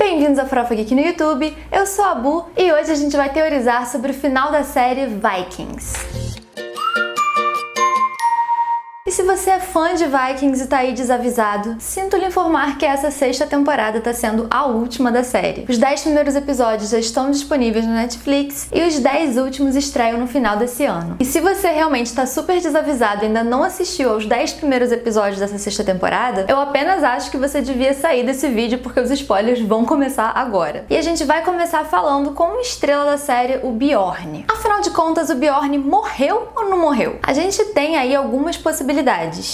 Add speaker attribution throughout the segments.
Speaker 1: Bem-vindos ao Farofa Geek no YouTube, eu sou a Bu e hoje a gente vai teorizar sobre o final da série Vikings. E se você é fã de Vikings e tá aí desavisado, sinto lhe informar que essa sexta temporada tá sendo a última da série. Os 10 primeiros episódios já estão disponíveis no Netflix e os 10 últimos estreiam no final desse ano. E se você realmente tá super desavisado e ainda não assistiu aos 10 primeiros episódios dessa sexta temporada, eu apenas acho que você devia sair desse vídeo porque os spoilers vão começar agora. E a gente vai começar falando com uma estrela da série, o Bjorn. Afinal de contas, o Bjorn morreu ou não morreu? A gente tem aí algumas possibilidades.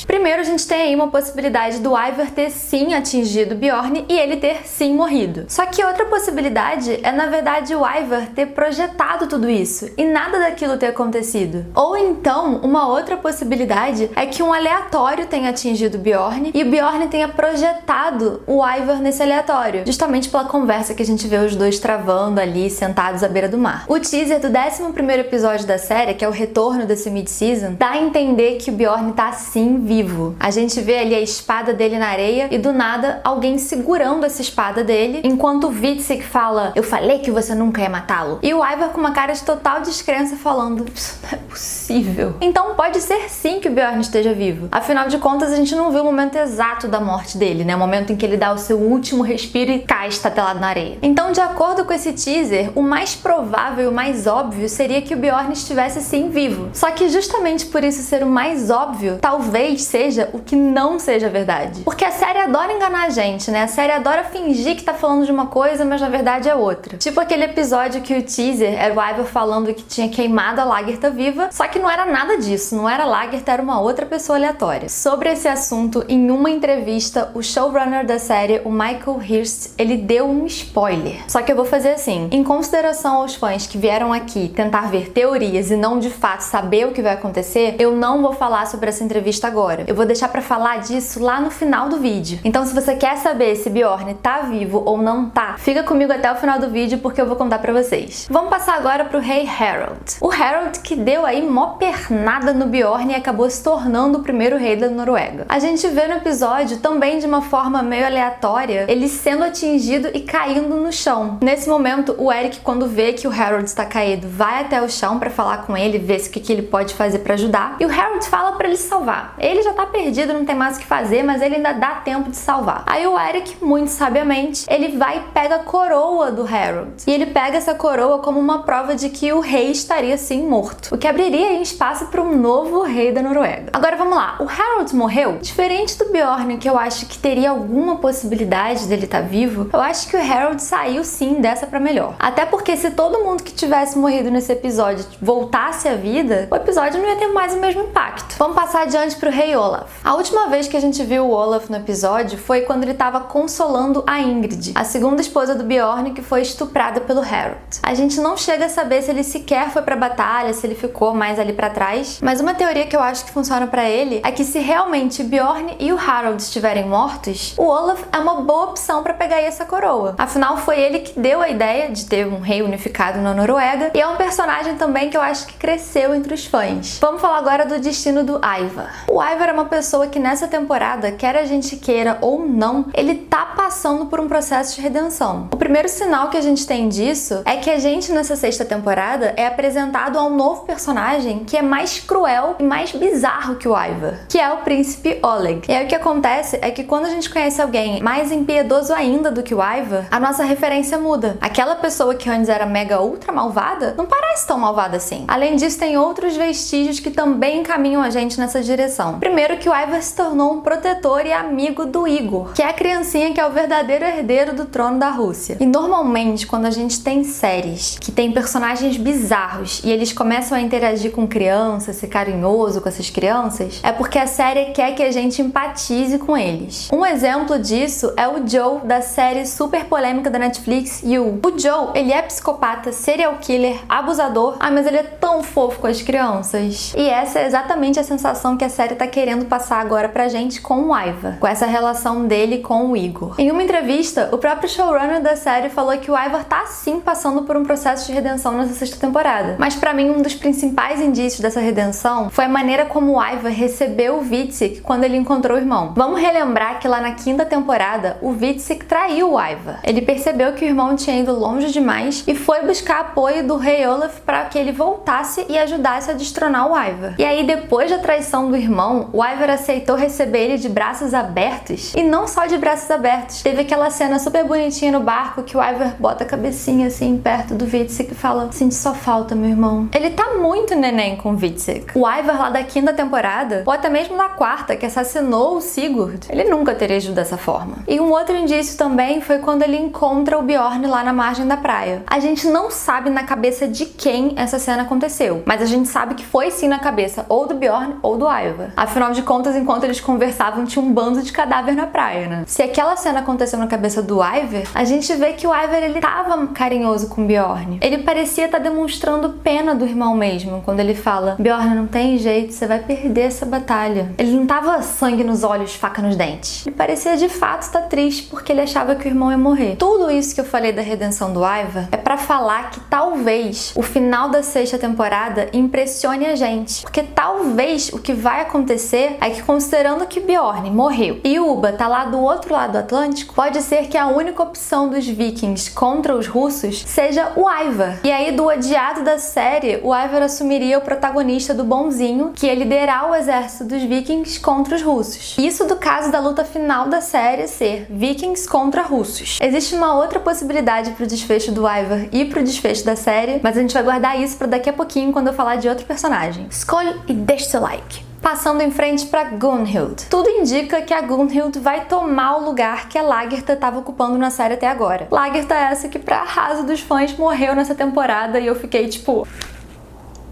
Speaker 1: Primeiro, a gente tem aí uma possibilidade do Ivar ter sim atingido Bjorn e ele ter sim morrido. Só que outra possibilidade é, na verdade, o Ivar ter projetado tudo isso e nada daquilo ter acontecido. Ou então, uma outra possibilidade é que um aleatório tenha atingido Bjorn e o Bjorn tenha projetado o Ivar nesse aleatório, justamente pela conversa que a gente vê os dois travando ali, sentados à beira do mar. O teaser do 11º episódio da série, que é o retorno desse mid-season, dá a entender que o Bjorn tá sim vivo. A gente vê ali a espada dele na areia e do nada alguém segurando essa espada dele, enquanto o Hvitserk fala: "Eu falei que você nunca ia matá-lo." E o Ivar com uma cara de total descrença falando: "Isso não é possível." Então pode ser sim que o Bjorn esteja vivo. Afinal de contas, a gente não viu o momento exato da morte dele, né? O momento em que ele dá o seu último respiro e cai estatelado na areia. Então, de acordo com esse teaser, o mais provável e o mais óbvio seria que o Bjorn estivesse sim vivo. Só que justamente por isso ser o mais óbvio, talvez seja o que não seja verdade. Porque a série adora enganar a gente, né? A série adora fingir que tá falando de uma coisa, mas na verdade é outra. Tipo aquele episódio que o teaser era o Ivar falando que tinha queimado a Lagertha viva, só que não era nada disso, não era Lagertha, era uma outra pessoa aleatória. Sobre esse assunto, em uma entrevista, o showrunner da série, o Michael Hirst, ele deu um spoiler. Só que eu vou fazer assim, em consideração aos fãs que vieram aqui tentar ver teorias e não de fato saber o que vai acontecer, eu não vou falar sobre essa entrevista agora. Eu vou deixar pra falar disso lá no final do vídeo. Então, se você quer saber se Bjorn tá vivo ou não tá, fica comigo até o final do vídeo porque eu vou contar pra vocês. Vamos passar agora pro rei Harald. O Harald que deu aí mó pernada no Bjorn e acabou se tornando o primeiro rei da Noruega. A gente vê no episódio, também de uma forma meio aleatória, ele sendo atingido e caindo no chão. Nesse momento, o Erik, quando vê que o Harald está caído, vai até o chão pra falar com ele, ver o que ele pode fazer pra ajudar. E o Harald fala pra ele se salvar. Ele já tá perdido, não tem mais o que fazer, mas ele ainda dá tempo de salvar. Aí o Erik, muito sabiamente, ele vai e pega a coroa do Harald. E ele pega essa coroa como uma prova de que o rei estaria sim morto, o que abriria aí espaço para um novo rei da Noruega. Agora vamos lá, o Harald morreu? Diferente do Bjorn, que eu acho que teria alguma possibilidade dele estar vivo, eu acho que o Harald saiu sim dessa pra melhor. Até porque se todo mundo que tivesse morrido nesse episódio voltasse à vida, o episódio não ia ter mais o mesmo impacto. Vamos passar adiante pro rei Olaf. A última vez que a gente viu o Olaf no episódio foi quando ele estava consolando a Ingrid, a segunda esposa do Bjorn, que foi estuprada pelo Harald. A gente não chega a saber se ele sequer foi pra batalha, se ele ficou mais ali pra trás, mas uma teoria que eu acho que funciona pra ele é que se realmente Bjorn e o Harald estiverem mortos, o Olaf é uma boa opção pra pegar essa coroa. Afinal, foi ele que deu a ideia de ter um rei unificado na Noruega e é um personagem também que eu acho que cresceu entre os fãs. Vamos falar agora do destino do Ivar. O Ivar é uma pessoa que nessa temporada, quer a gente queira ou não, ele tá passando por um processo de redenção. O primeiro sinal que a gente tem disso é que a gente nessa sexta temporada é apresentado a um novo personagem que é mais cruel e mais bizarro que o Ivar, que é o príncipe Oleg. E aí o que acontece é que quando a gente conhece alguém mais impiedoso ainda do que o Ivar, a nossa referência muda. Aquela pessoa que antes era mega ultra malvada, não parece tão malvada assim. Além disso, tem outros vestígios que também encaminham a gente nessa direção. Primeiro que o Ivar se tornou um protetor e amigo do Igor, que é a criancinha que é o verdadeiro herdeiro do trono da Rússia. E normalmente, quando a gente tem séries que tem personagens bizarros e eles começam a interagir com crianças, ser carinhoso com essas crianças, é porque a série quer que a gente empatize com eles. Um exemplo disso é o Joe da série super polêmica da Netflix, You. O Joe, ele é psicopata, serial killer, abusador, mas ele é tão fofo com as crianças. E essa é exatamente a sensação que a série tá querendo passar agora pra gente com o Ivar, com essa relação dele com o Igor. Em uma entrevista, o próprio showrunner da série falou que o Ivar tá sim passando por um processo de redenção nessa sexta temporada. Mas pra mim, um dos principais indícios dessa redenção foi a maneira como o Ivar recebeu o Vítsik quando ele encontrou o irmão. Vamos relembrar que lá na quinta temporada, o Vítsik traiu o Ivar. Ele percebeu que o irmão tinha ido longe demais e foi buscar apoio do rei Olaf para que ele voltasse e ajudasse a destronar o Ivar. E aí, depois da traição do irmão, o Ivar aceitou receber ele de braços abertos. E não só de braços abertos. Teve aquela cena super bonitinha no barco que o Ivar bota a cabecinha assim perto do Vítsik e fala: "Sinto só falta, meu irmão." Ele tá muito neném com o Vítsik. O Ivar lá da quinta temporada, ou até mesmo da quarta, que assassinou o Sigurd, ele nunca teria agido dessa forma. E um outro indício também foi quando ele encontra o Bjorn lá na margem da praia. A gente não sabe na cabeça de quem essa cena aconteceu, mas a gente sabe que foi sim na cabeça ou do Bjorn ou do Ivar. Afinal de contas, enquanto eles conversavam, tinha um bando de cadáver na praia, né? Se aquela cena aconteceu na cabeça do Ivar, a gente vê que o Ivar, ele tava carinhoso com o Bjorn. Ele parecia estar demonstrando pena do irmão mesmo, quando ele fala: "Bjorn, não tem jeito, você vai perder essa batalha." Ele não tava sangue nos olhos, faca nos dentes. Ele parecia de fato estar triste porque ele achava que o irmão ia morrer. Tudo isso que eu falei da redenção do Ivar é pra falar que talvez o final da sexta temporada impressione a gente. Porque talvez o que vai acontecer é que, considerando que Bjorn morreu e Ubba tá lá do outro lado do Atlântico, pode ser que a única opção dos vikings contra os russos seja o Ivar. E aí, do odiado da série, o Ivar assumiria o protagonista do bonzinho, que ia liderar o exército dos vikings contra os russos. Isso do caso da luta final da série ser vikings contra russos. Existe uma outra possibilidade pro desfecho do Ivar e pro desfecho da série, mas a gente vai guardar isso pra daqui a pouquinho quando eu falar de outro personagem. Escolhe e deixa seu like. Passando em frente para Gunhild. Tudo indica que a Gunhild vai tomar o lugar que a Lagertha estava ocupando na série até agora. Lagertha é essa que, para arraso dos fãs, morreu nessa temporada e eu fiquei tipo: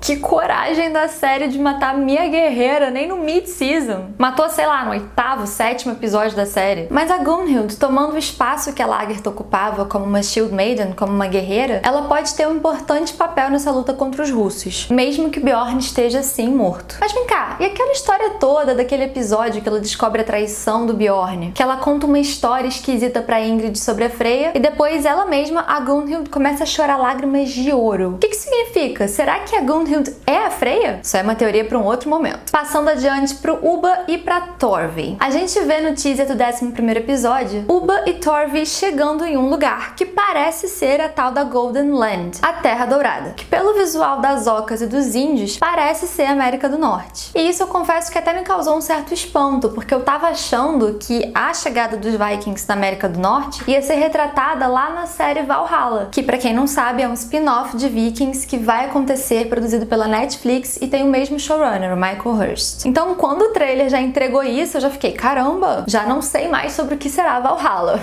Speaker 1: que coragem da série de matar minha guerreira, nem no mid-season. Matou, sei lá, no oitavo, sétimo episódio da série. Mas a Gunhild, tomando o espaço que a Lagertha ocupava como uma Shield Maiden, como uma guerreira, ela pode ter um importante papel nessa luta contra os russos, mesmo que Bjorn esteja sim morto. Mas vem cá, e aquela história toda daquele episódio que ela descobre a traição do Bjorn? Que ela conta uma história esquisita pra Ingrid sobre a Freya e depois ela mesma, a Gunhild, começa a chorar lágrimas de ouro. O que significa? Será que a Gunhild é a Freya? Isso é uma teoria para um outro momento. Passando adiante pro Ubba e pra Torvi. A gente vê no teaser do 11º episódio Ubba e Torvi chegando em um lugar que parece ser a tal da Golden Land, a Terra Dourada, que pelo visual das ocas e dos índios parece ser a América do Norte. E isso eu confesso que até me causou um certo espanto, porque eu tava achando que a chegada dos Vikings na América do Norte ia ser retratada lá na série Valhalla, que, pra quem não sabe, é um spin-off de Vikings que vai acontecer, produzido pela Netflix e tem o mesmo showrunner, o Michael Hurst. Então, quando o trailer já entregou isso, eu já fiquei: caramba, já não sei mais sobre o que será Valhalla.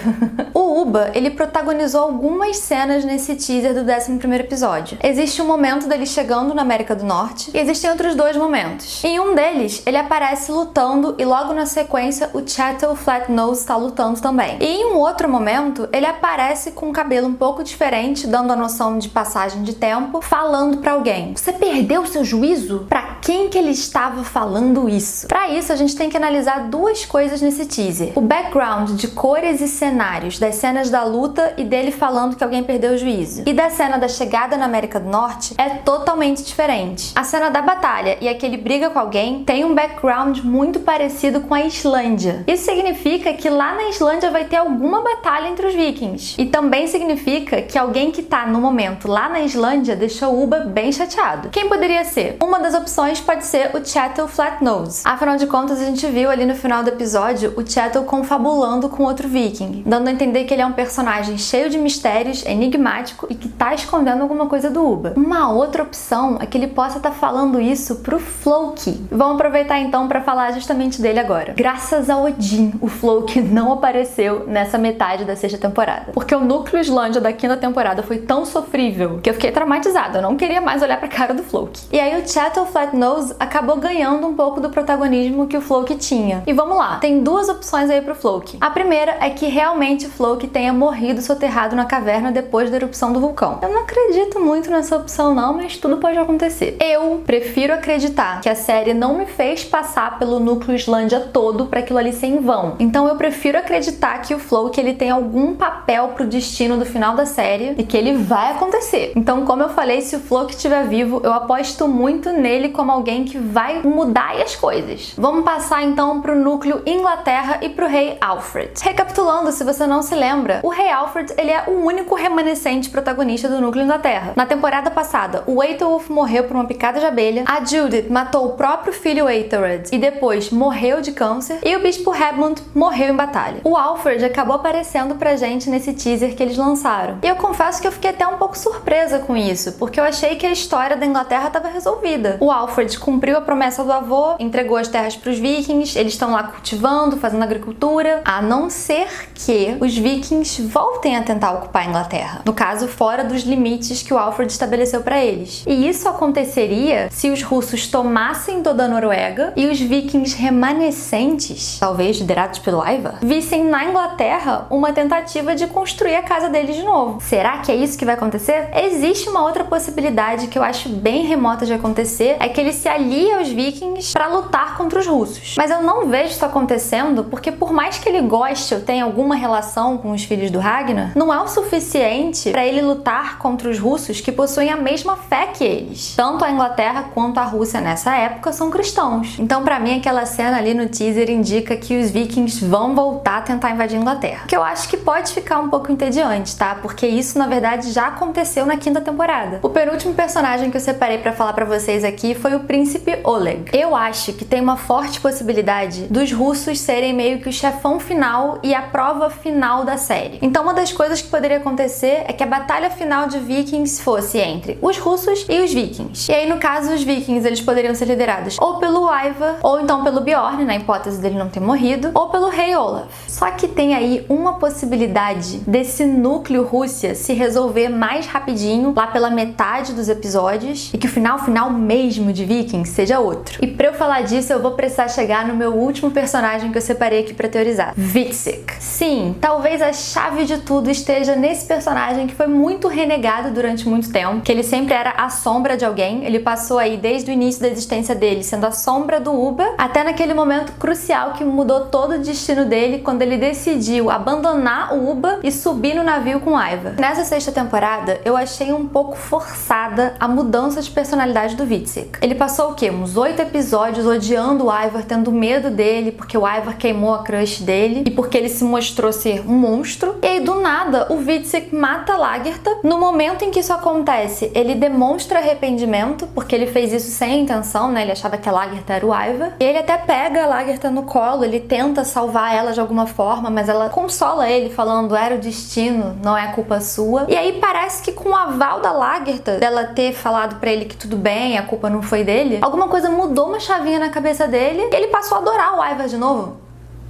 Speaker 1: O Ubba, ele protagonizou algumas cenas nesse teaser do 11º episódio. Existe um momento dele chegando na América do Norte e existem outros dois momentos. Em um deles, ele aparece lutando e logo na sequência o Chattel Flatnose está lutando também. E em um outro momento, ele aparece com um cabelo um pouco diferente, dando a noção de passagem de tempo, falando pra alguém: "Você perdeu o seu juízo?" Pra quem que ele estava falando isso? Pra isso, a gente tem que analisar duas coisas nesse teaser. O background de cores e cenários das cenas da luta e dele falando que alguém perdeu o juízo, e da cena da chegada na América do Norte, é totalmente diferente. A cena da batalha e a que ele briga com alguém tem um background muito parecido com a Islândia. Isso significa que lá na Islândia vai ter alguma batalha entre os vikings. E também significa que alguém que tá no momento lá na Islândia deixou o Ubba bem chateado. Quem poderia ser? Uma das opções pode ser o Chattel Flatnose. Afinal de contas, a gente viu ali no final do episódio o Chattel confabulando com outro viking, dando a entender que ele é um personagem cheio de mistérios, enigmático e que tá escondendo alguma coisa do Ubba. Uma outra opção é que ele possa estar falando isso pro Floki. Vamos aproveitar então para falar justamente dele agora. Graças a Odin, o Floki não apareceu nessa metade da sexta temporada, porque o núcleo Islândia da quinta temporada foi tão sofrível que eu fiquei traumatizada. Eu não queria mais olhar pra cara do Floki. E aí o Chettle Flatnose acabou ganhando um pouco do protagonismo que o Floki tinha. E vamos lá, tem duas opções aí pro Floki. A primeira é que realmente o Floki tenha morrido soterrado na caverna depois da erupção do vulcão. Eu não acredito muito nessa opção não, mas tudo pode acontecer. Eu prefiro acreditar que a série não me fez passar pelo núcleo Islândia todo pra aquilo ali ser em vão. Então eu prefiro acreditar que o Floki ele tem algum papel pro destino do final da série e que ele vai acontecer. Então, como eu falei, se o Floki estiver vivo, eu aposto muito nele como alguém que vai mudar aí as coisas. Vamos passar então pro núcleo Inglaterra e pro rei Alfred. Recapitulando, se você não se lembra, o rei Alfred ele é o único remanescente protagonista do núcleo Inglaterra. Na temporada passada, o Aethelwulf morreu por uma picada de abelha, a Judith matou o próprio filho Aethelred e depois morreu de câncer, e o bispo Hedmund morreu em batalha. O Alfred acabou aparecendo pra gente nesse teaser que eles lançaram. E eu confesso que eu fiquei até um pouco surpresa com isso, porque eu achei que a história da Inglaterra estava resolvida. O Alfred cumpriu a promessa do avô, entregou as terras pros vikings, eles estão lá cultivando, fazendo agricultura, a não ser que os vikings voltem a tentar ocupar a Inglaterra. No caso, fora dos limites que o Alfred estabeleceu para eles. E isso aconteceria se os russos tomassem toda a Noruega e os vikings remanescentes, talvez liderados pelo Ivar, vissem na Inglaterra uma tentativa de construir a casa deles de novo. Será que é isso que vai acontecer? Existe uma outra possibilidade que eu acho bem remota de acontecer, é que ele se alie aos vikings para lutar contra os russos. Mas eu não vejo isso acontecendo porque por mais que ele goste ou tenha alguma relação com os filhos do Ragnar, não é o suficiente para ele lutar contra os russos que possuem a mesma fé que eles. Tanto a Inglaterra quanto a Rússia nessa época são cristãos. Então, para mim, aquela cena ali no teaser indica que os vikings vão voltar a tentar invadir a Inglaterra. Que eu acho que pode ficar um pouco entediante, tá? Porque isso, na verdade, já aconteceu na quinta temporada. O penúltimo personagem que eu separei para falar para vocês aqui foi o príncipe Oleg. Eu acho que tem uma forte possibilidade dos russos serem meio que o chefão final e a prova final da série. Então, uma das coisas que poderia acontecer é que a batalha final de vikings fosse entre os russos e os vikings. E aí, no caso, os vikings eles poderiam ser liderados ou pelo Ivar, ou então pelo Bjorn, na hipótese dele não ter morrido, ou pelo rei Olaf. Só que tem aí uma possibilidade desse núcleo Rússia se resolver mais rapidinho, lá pela metade dos episódios, e que o final mesmo de Vikings seja outro. E pra eu falar disso, eu vou precisar chegar no meu último personagem que eu separei aqui pra teorizar. Hvitserk. Sim, talvez a chave de tudo esteja nesse personagem que foi muito renegado durante muito tempo, que ele sempre era a sombra de alguém. Ele passou aí desde o início da existência dele sendo a sombra do Ubba, até naquele momento crucial que mudou todo o destino dele quando ele decidiu abandonar o Ubba e subir no navio com Ivar. Nessa sexta temporada, eu achei um pouco forçada a mudança de personalidade do Hvitserk. Ele passou o quê? Uns 8 episódios odiando o Ivar, tendo medo dele porque o Ivar queimou a crush dele e porque ele se mostrou ser um monstro. E aí, do nada, o Hvitserk mata Lagertha. No momento em que isso acontece, ele demonstra arrependimento, porque ele fez isso sem intenção, né? Ele achava que a Lagertha era o Ivar. E ele até pega a Lagertha no colo, ele tenta salvar ela de alguma forma, mas ela consola ele, falando, era o destino, não é culpa sua. E aí parece que com o aval da Lagertha, dela ter falado pra ele que tudo bem, a culpa não foi dele, alguma coisa mudou uma chavinha na cabeça dele e ele passou a adorar o Ivar de novo.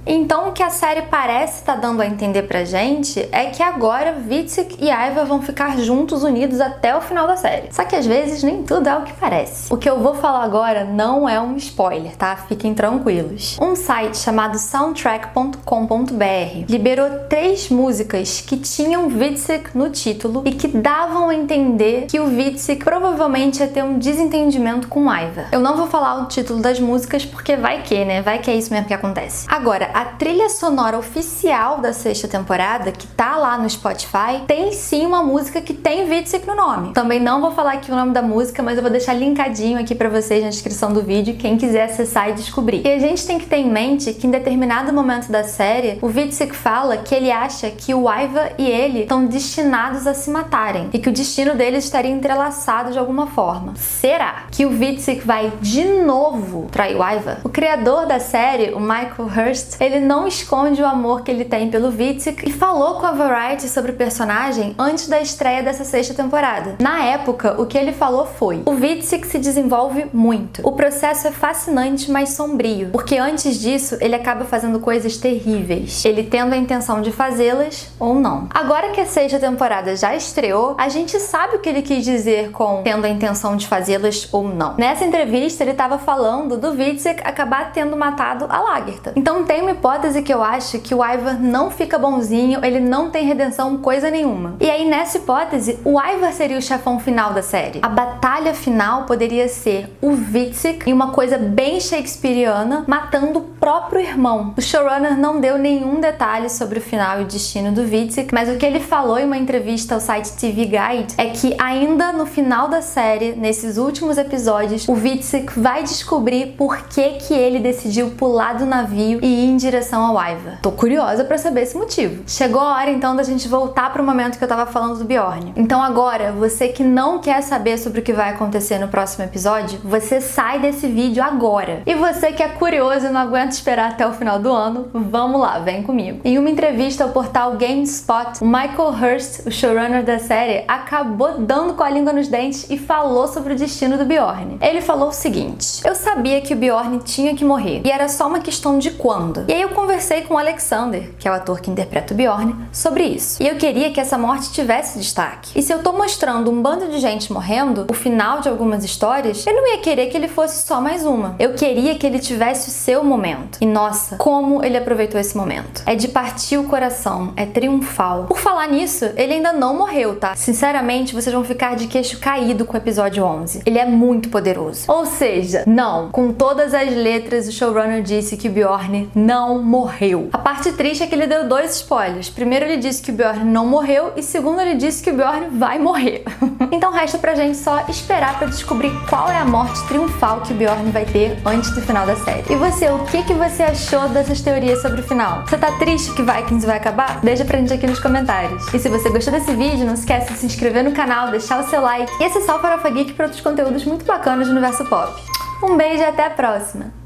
Speaker 1: Então, o que a série parece estar dando a entender pra gente é que agora Hvitserk e Ivar vão ficar juntos, unidos até o final da série. Só que às vezes nem tudo é o que parece. O que eu vou falar agora não é um spoiler, tá? Fiquem tranquilos. Um site chamado soundtrack.com.br liberou 3 músicas que tinham Hvitserk no título e que davam a entender que o Hvitserk provavelmente ia ter um desentendimento com Ivar. Eu não vou falar o título das músicas porque vai que, né? Vai que é isso mesmo que acontece. Agora, a trilha sonora oficial da sexta temporada, que tá lá no Spotify, tem sim uma música que tem Hvitserk no nome. Também não vou falar aqui o nome da música, mas eu vou deixar linkadinho aqui pra vocês na descrição do vídeo, quem quiser acessar e descobrir. E a gente tem que ter em mente que em determinado momento da série, o Hvitserk fala que ele acha que o Ivar e ele estão destinados a se matarem, e que o destino deles estaria entrelaçado de alguma forma. Será que o Hvitserk vai de novo trair o Ivar? O criador da série, o Michael Hurst, ele não esconde o amor que ele tem pelo Witzik e falou com a Variety sobre o personagem antes da estreia dessa 6ª temporada. Na época, o que ele falou foi: o Witzik se desenvolve muito. O processo é fascinante, mas sombrio, porque antes disso ele acaba fazendo coisas terríveis, ele tendo a intenção de fazê-las ou não. Agora que a 6ª temporada já estreou, a gente sabe o que ele quis dizer com tendo a intenção de fazê-las ou não. Nessa entrevista ele estava falando do Witzik acabar tendo matado a Lagertha. Então tem uma hipótese que eu acho que o Ivar não fica bonzinho, ele não tem redenção coisa nenhuma. E aí nessa hipótese, o Ivar seria o chefão final da série. A batalha final poderia ser o Witzik em uma coisa bem shakespeariana, matando o próprio irmão. O showrunner não deu nenhum detalhe sobre o final e o destino do Witzik, mas o que ele falou em uma entrevista ao site TV Guide é que ainda no final da série, nesses últimos episódios, o Witzik vai descobrir por que ele decidiu pular do navio e ir em direção ao Ivar. Tô curiosa pra saber esse motivo. Chegou a hora então da gente voltar pro momento que eu tava falando do Bjorn. Então agora, você que não quer saber sobre o que vai acontecer no próximo episódio, você sai desse vídeo agora. E você que é curioso e não aguenta esperar até o final do ano, vamos lá, vem comigo. Em uma entrevista ao portal GameSpot, o Michael Hurst, o showrunner da série, acabou dando com a língua nos dentes e falou sobre o destino do Bjorn. Ele falou o seguinte: eu sabia que o Bjorn tinha que morrer, e era só uma questão de quando. E aí eu conversei com o Alexander, que é o ator que interpreta o Bjorn, sobre isso. E eu queria que essa morte tivesse destaque. E se eu tô mostrando um bando de gente morrendo, o final de algumas histórias, eu não ia querer que ele fosse só mais uma. Eu queria que ele tivesse o seu momento. E nossa, como ele aproveitou esse momento. É de partir o coração, é triunfal. Por falar nisso, ele ainda não morreu, tá? Sinceramente, vocês vão ficar de queixo caído com o episódio 11. Ele é muito poderoso. Ou seja, não, com todas as letras, o showrunner disse que o Bjorn não morreu. A parte triste é que ele deu 2 spoilers. Primeiro ele disse que o Bjorn não morreu e segundo ele disse que o Bjorn vai morrer. Então resta pra gente só esperar pra descobrir qual é a morte triunfal que o Bjorn vai ter antes do final da série. E você, o que você achou dessas teorias sobre o final? Você tá triste que Vikings vai acabar? Deixa pra gente aqui nos comentários. E se você gostou desse vídeo, não esquece de se inscrever no canal, deixar o seu like e acessar o Farofa Geek para outros conteúdos muito bacanas do universo pop. Um beijo e até a próxima!